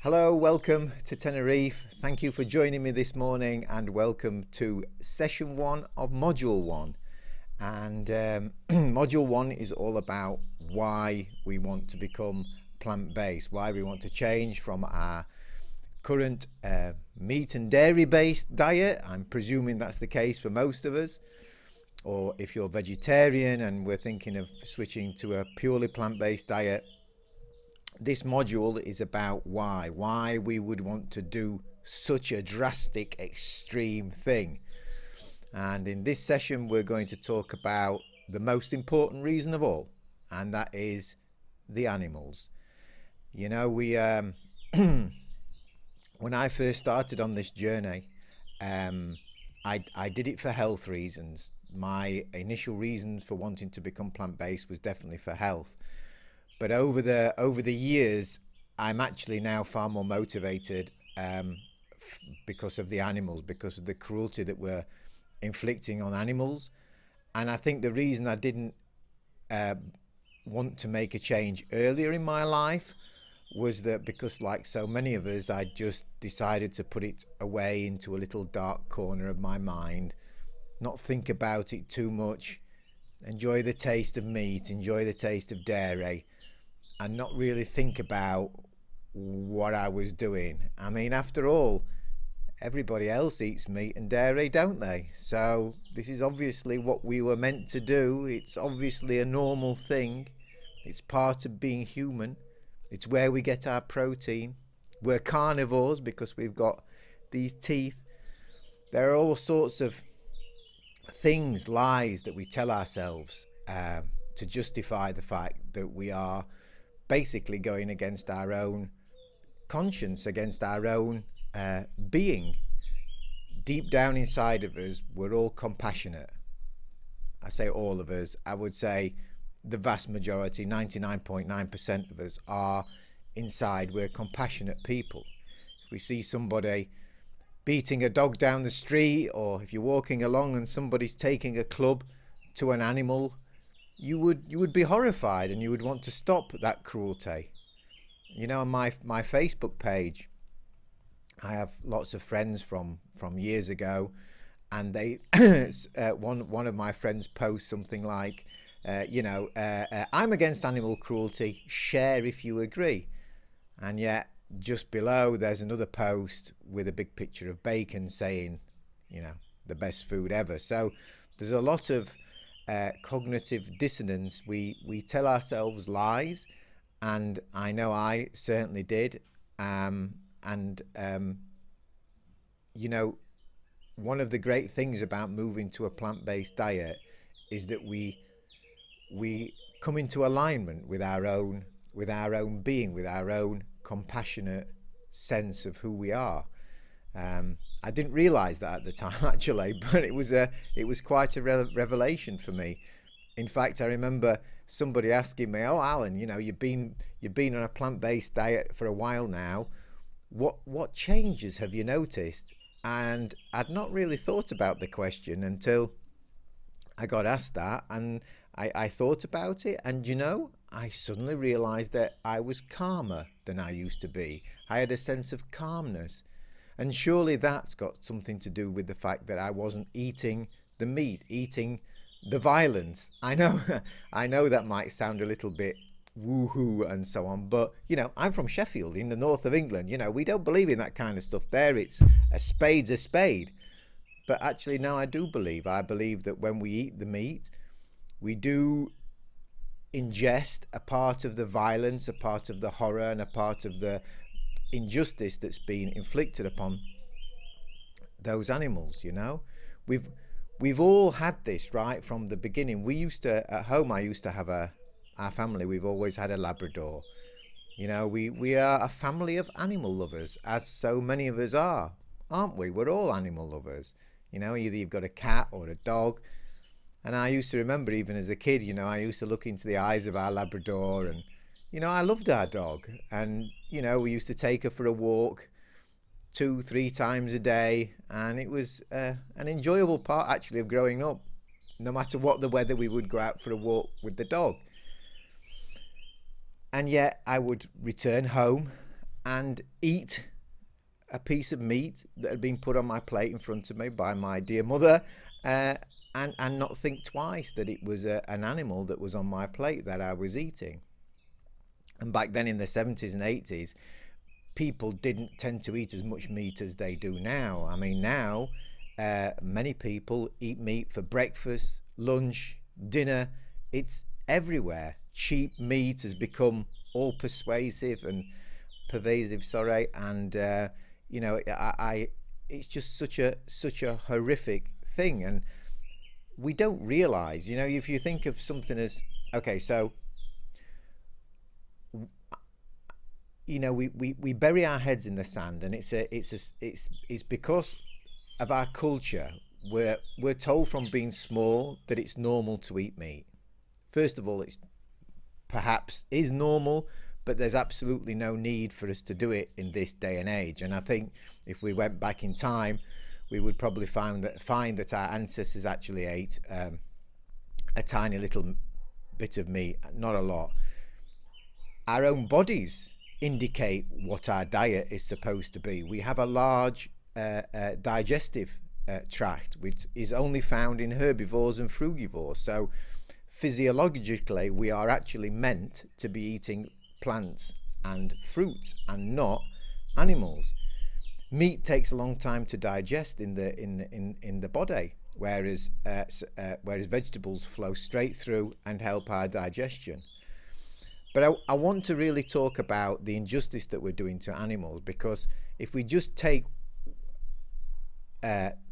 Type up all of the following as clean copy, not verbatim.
Hello, welcome to Tenerife. Thank you for joining me this morning and welcome to session 1 of module 1. And module 1 is all about why we want to become plant-based, why we want to change from our current meat and dairy-based diet. I'm presuming that's the case for most of us. Or if you're vegetarian and we're thinking of switching to a purely plant-based diet, this module is about why we would want to do such a drastic, extreme thing. And in this session, we're going to talk about the most important reason of all, and that is the animals. You know, when I first started on this journey, I did it for health reasons. My initial reasons for wanting to become plant-based was definitely for health. But over the years, I'm actually now far more motivated because of the animals, because of the cruelty that we're inflicting on animals. And I think the reason I didn't want to make a change earlier in my life was that because, like so many of us, I just decided to put it away into a little dark corner of my mind, not think about it too much, enjoy the taste of meat, enjoy the taste of dairy, and not really think about what I was doing. I mean, after all, everybody else eats meat and dairy, don't they? So this is obviously what we were meant to do. It's obviously a normal thing. It's part of being human. It's where we get our protein. We're carnivores because we've got these teeth. There are all sorts of things, lies that we tell ourselves to justify the fact that we are basically going against our own conscience, against our own being. Deep down inside of us, we're all compassionate. I say all of us. I would say the vast majority, 99.9% of us are inside. We're compassionate people. If we see somebody beating a dog down the street, or if you're walking along and somebody's taking a club to an animal, you would be horrified and you would want to stop that cruelty. You know, on my Facebook page, I have lots of friends from years ago, and they one of my friends posts something like, I'm against animal cruelty, share if you agree. And yet just below there's another post with a big picture of bacon saying, the best food ever. So there's a lot of cognitive dissonance. We tell ourselves lies, and I know I certainly did. One of the great things about moving to a plant-based diet is that we come into alignment with our own being, with our own compassionate sense of who we are. I didn't realize that at the time, actually, but it was quite a revelation for me. In fact, I remember somebody asking me, "Oh, Alan, you've been on a plant-based diet for a while now. What changes have you noticed?" And I'd not really thought about the question until I got asked that, and I thought about it, and I suddenly realized that I was calmer than I used to be. I had a sense of calmness. And surely that's got something to do with the fact that I wasn't eating the meat, eating the violence. I know that might sound a little bit woohoo and so on, but I'm from Sheffield in the north of England. We don't believe in that kind of stuff there. It's a spade's a spade. But actually, no, I believe that when we eat the meat, we do ingest a part of the violence, a part of the horror, and a part of the injustice that's been inflicted upon those animals. We've all had this right from the beginning. At home, I used to have our family, we've always had a Labrador. We are a family of animal lovers, as so many of us are, aren't we? We're all animal lovers. Either you've got a cat or a dog. And I used to remember, even as a kid, I used to look into the eyes of our Labrador, and I loved our dog. And we used to take her for a walk 2-3 times a day, and it was an enjoyable part actually of growing up. No matter what the weather, we would go out for a walk with the dog. And yet I would return home and eat a piece of meat that had been put on my plate in front of me by my dear mother, and not think twice that it was an animal that was on my plate that I was eating. And back then in the 70s and 80s, people didn't tend to eat as much meat as they do now. I mean, now many people eat meat for breakfast, lunch, dinner. It's everywhere. Cheap meat has become all persuasive and pervasive, sorry, and you know, it's just such a horrific thing, and we don't realize, you know, if you think of something as, okay, so, you know, we bury our heads in the sand, and it's because of our culture. We're told from being small that it's normal to eat meat. First of all, it's perhaps is normal, but there's absolutely no need for us to do it in this day and age. And I think if we went back in time, we would probably find that our ancestors actually ate a tiny little bit of meat, not a lot. Our own bodies indicate what our diet is supposed to be. We have a large digestive tract, which is only found in herbivores and frugivores. So physiologically, we are actually meant to be eating plants and fruits and not animals. Meat takes a long time to digest in the body, whereas vegetables flow straight through and help our digestion. But I want to really talk about the injustice that we're doing to animals, because if we just take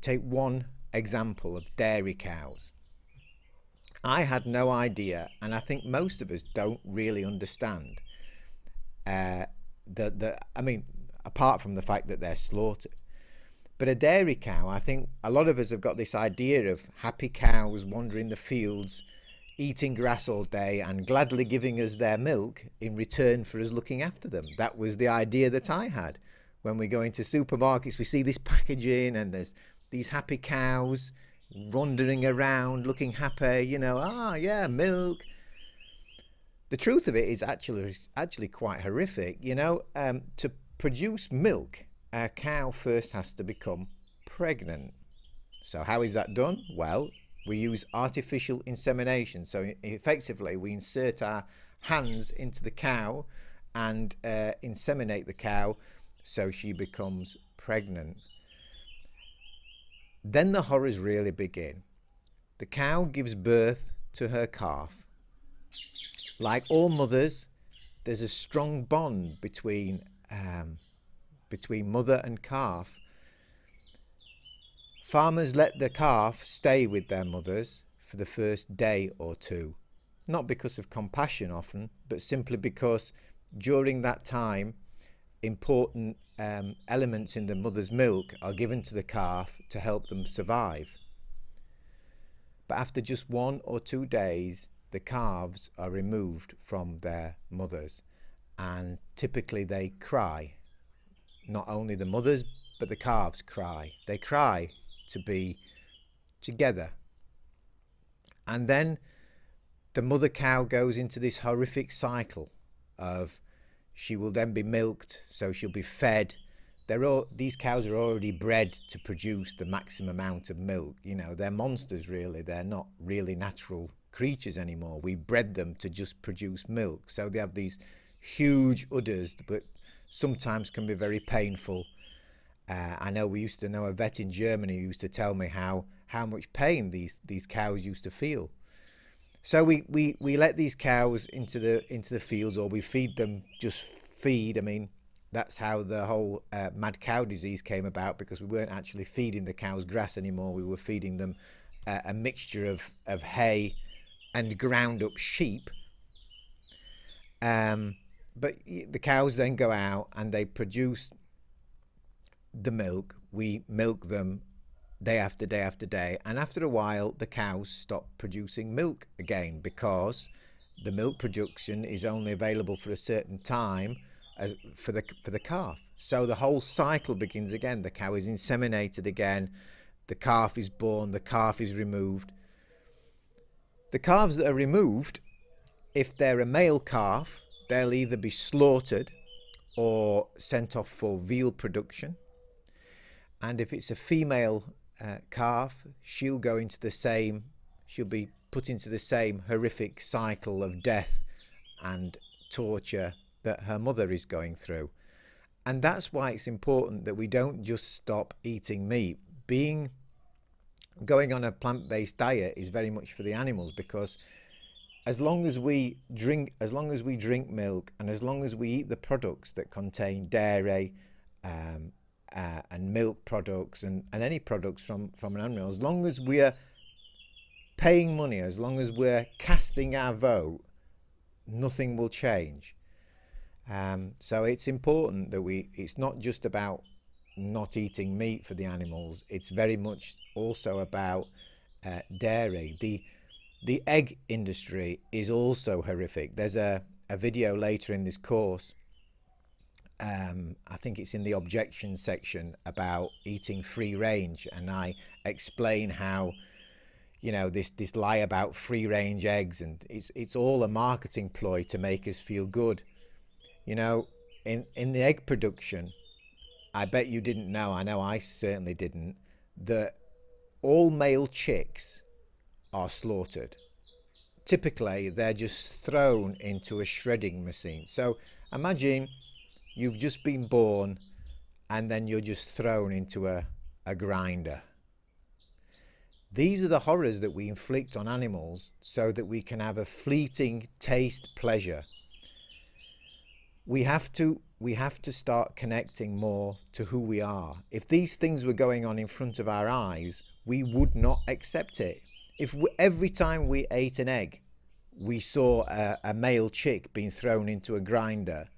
one example of dairy cows, I had no idea, and I think most of us don't really understand I mean, apart from the fact that they're slaughtered. But a dairy cow, I think a lot of us have got this idea of happy cows wandering the fields, eating grass all day and gladly giving us their milk in return for us looking after them. That was the idea that I had. When we go into supermarkets, we see this packaging and there's these happy cows wandering around looking happy, you know, yeah, milk. The truth of it is actually quite horrific. You know, to produce milk, a cow first has to become pregnant. So how is that done? Well, we use artificial insemination. So effectively, we insert our hands into the cow and inseminate the cow so she becomes pregnant. Then the horrors really begin. The cow gives birth to her calf. Like all mothers, there's a strong bond between mother and calf. Farmers let the calf stay with their mothers for the first day or two, not because of compassion often, but simply because during that time, important elements in the mother's milk are given to the calf to help them survive. But after just 1 or 2 days, the calves are removed from their mothers, and typically they cry. Not only the mothers, but the calves cry. They cry to be together. And then the mother cow goes into this horrific cycle of she will then be milked, so she'll be fed. These cows are already bred to produce the maximum amount of milk. You know, they're monsters really. They're not really natural creatures anymore. We bred them to just produce milk. So they have these huge udders, but sometimes can be very painful. I know we used to know a vet in Germany who used to tell me how much pain these cows used to feel. So we let these cows into the fields, or we feed them just feed. I mean, that's how the whole mad cow disease came about, because we weren't actually feeding the cows grass anymore. We were feeding them a mixture of hay and ground up sheep. But the cows then go out and they produce the milk. We milk them day after day after day, and after a while the cows stop producing milk again, because the milk production is only available for a certain time for the calf. So the whole cycle begins again. The cow is inseminated again, the calf is born, the calf is removed. The calves that are removed, if they're a male calf, they'll either be slaughtered or sent off for veal production. And if it's a female calf, she'll be put into the same horrific cycle of death and torture that her mother is going through. And that's why it's important that we don't just stop eating meat. Going on a plant-based diet is very much for the animals, because as long as we drink milk, and as long as we eat the products that contain dairy and milk products and any products from an animal, as long as we're paying money, as long as we're casting our vote, nothing will change. So it's important that it's not just about not eating meat for the animals, it's very much also about dairy. The egg industry is also horrific. There's a video later in this course, I think it's in the objection section, about eating free range, and I explain how, this lie about free range eggs, and it's all a marketing ploy to make us feel good. In the egg production, I bet you didn't know, I know I certainly didn't, that all male chicks are slaughtered. Typically, they're just thrown into a shredding machine. So imagine you've just been born and then you're just thrown into a grinder. These are the horrors that we inflict on animals so that we can have a fleeting taste pleasure. We have to start connecting more to who we are. If these things were going on in front of our eyes, we would not accept it. If every time we ate an egg, we saw a male chick being thrown into a grinder,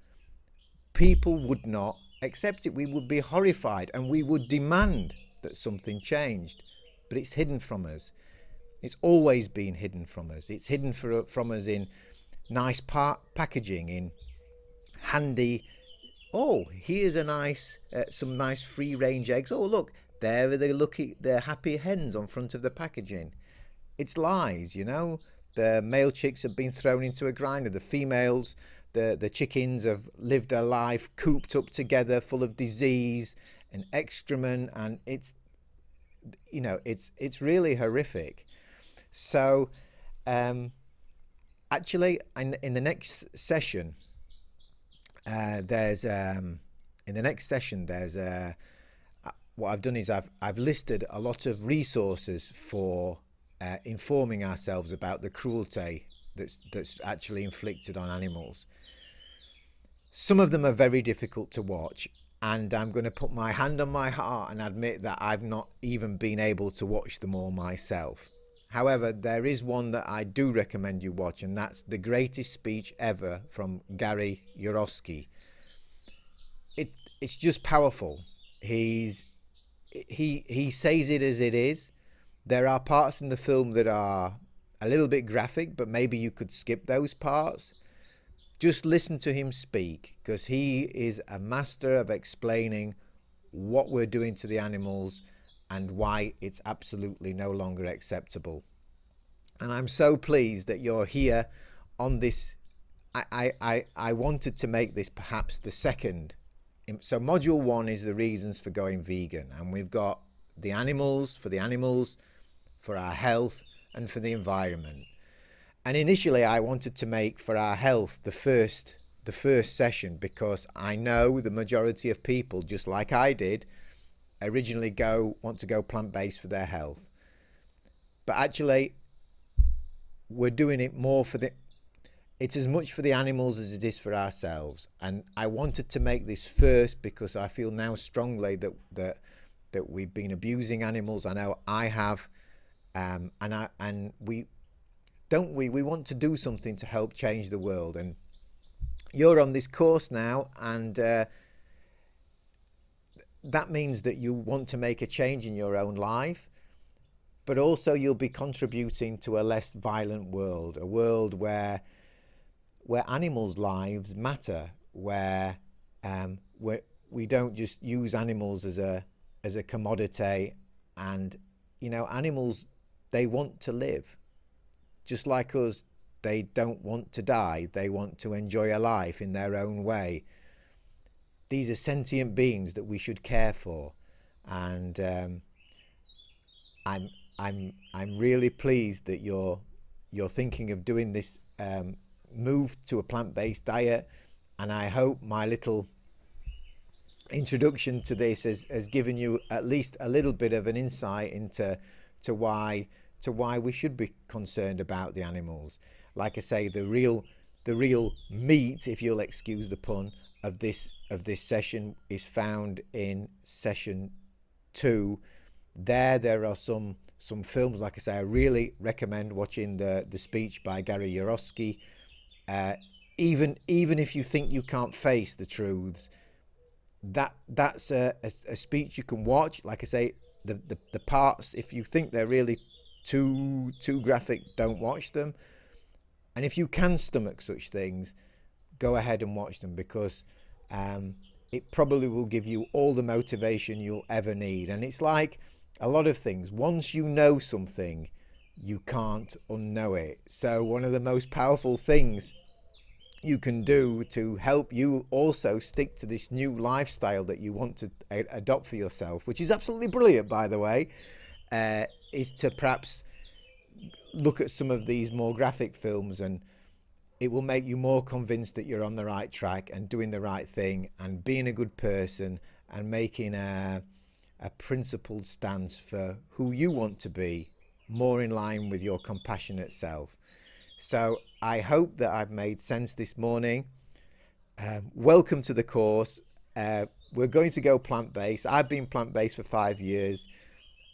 people would not accept it. We would be horrified and we would demand that something changed. But it's hidden from us. It's always been hidden from us. It's hidden from us in nice packaging, in handy, here's some nice free range eggs. Oh, look, there they're happy hens on front of the packaging. It's lies, The male chicks have been thrown into a grinder. The females, the chickens have lived a life cooped up together, full of disease and excrement, and it's really horrific. So actually, in the next session, there's what I've done is I've listed a lot of resources for informing ourselves about the cruelty that's actually inflicted on animals. Some of them are very difficult to watch, and I'm going to put my hand on my heart and admit that I've not even been able to watch them all myself. However, there is one that I do recommend you watch, and that's The Greatest Speech Ever from Gary Yourofsky. It's just powerful. He says it as it is. There are parts in the film that are a little bit graphic, but maybe you could skip those parts. Just listen to him speak, because he is a master of explaining what we're doing to the animals and why it's absolutely no longer acceptable. And I'm so pleased that you're here on this. I wanted to make this perhaps the second. So module 1 is the reasons for going vegan, and we've got the animals, for our health, and for the environment. And initially I wanted to make for our health the first session, because I know the majority of people, just like I did, originally want to go plant-based for their health. But actually, we're doing it more it's as much for the animals as it is for ourselves. And I wanted to make this first because I feel now strongly that we've been abusing animals. I know I have, and we want to do something to help change the world. And you're on this course now, and that means that you want to make a change in your own life, but also you'll be contributing to a less violent world, a world where animals' lives matter, where we don't just use animals as a commodity. And animals, they want to live just like us. They don't want to die. They want to enjoy a life in their own way. these are sentient beings that we should care for, and I'm really pleased that you're thinking of doing this move to a plant-based diet, and I hope my little introduction to this has given you at least a little bit of an insight into why we should be concerned about the animals. Like I say, the real meat, if you'll excuse the pun, of this session is found in session 2. There are some films. Like I say, I really recommend watching the speech by Gary Yourofsky. Even if you think you can't face the truths, that's a speech you can watch. Like I say, the parts, if you think they're really too graphic, don't watch them. And if you can stomach such things, go ahead and watch them, because it probably will give you all the motivation you'll ever need. And it's like a lot of things, once you know something, you can't unknow it. So one of the most powerful things you can do to help you also stick to this new lifestyle that you want to adopt for yourself, which is absolutely brilliant, by the way, is to perhaps look at some of these more graphic films, and it will make you more convinced that you're on the right track and doing the right thing and being a good person and making a principled stance for who you want to be, more in line with your compassionate self. So I hope that I've made sense this morning. Welcome to the course. We're going to go plant-based. I've been plant-based for 5 years.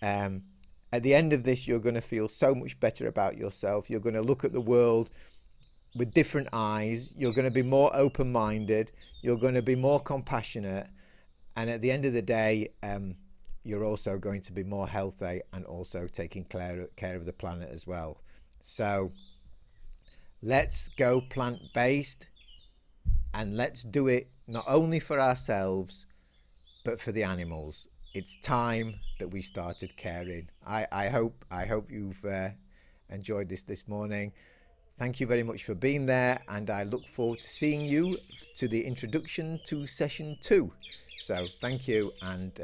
At the end of this, you're going to feel so much better about yourself. You're going to look at the world with different eyes. You're going to be more open-minded. You're going to be more compassionate. And at the end of the day, you're also going to be more healthy and also taking care of the planet as well. So let's go plant-based, and let's do it not only for ourselves, but for the animals. It's time that we started caring. I hope you've enjoyed this morning. Thank you very much for being there, and I look forward to seeing you to the introduction to session 2. So thank you, and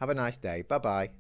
have a nice day. Bye bye.